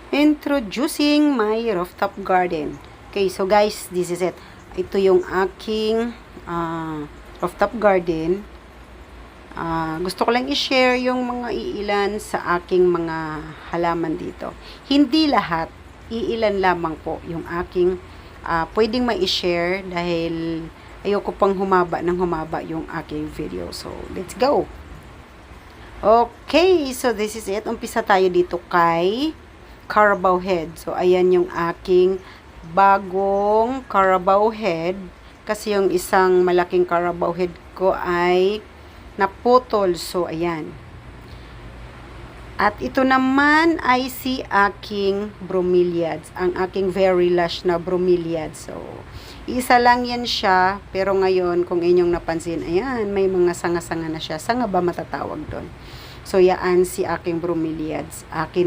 Introducing my rooftop garden. Okay, so guys, this is it. Ito yung aking rooftop garden. Gusto ko lang i-share yung mga iilan sa aking mga halaman dito. Hindi lahat, iilan lamang po yung aking pwedeng ma-share dahil ayoko pang humaba yung aking video. So, let's go! Okay, so this is it. Umpisa tayo dito kay Carabao head. So, ayan yung aking bagong Carabao head. Kasi yung isang malaking Carabao head ko ay naputol. So, ayan. At ito naman ay si aking bromeliads. Ang aking very lush na bromeliads. So, isa lang yan siya. Pero ngayon, kung inyong napansin, ayan, may mga sanga-sanga na siya. Sanga ba matatawag doon? So, yaan si aking bromeliads. Akin na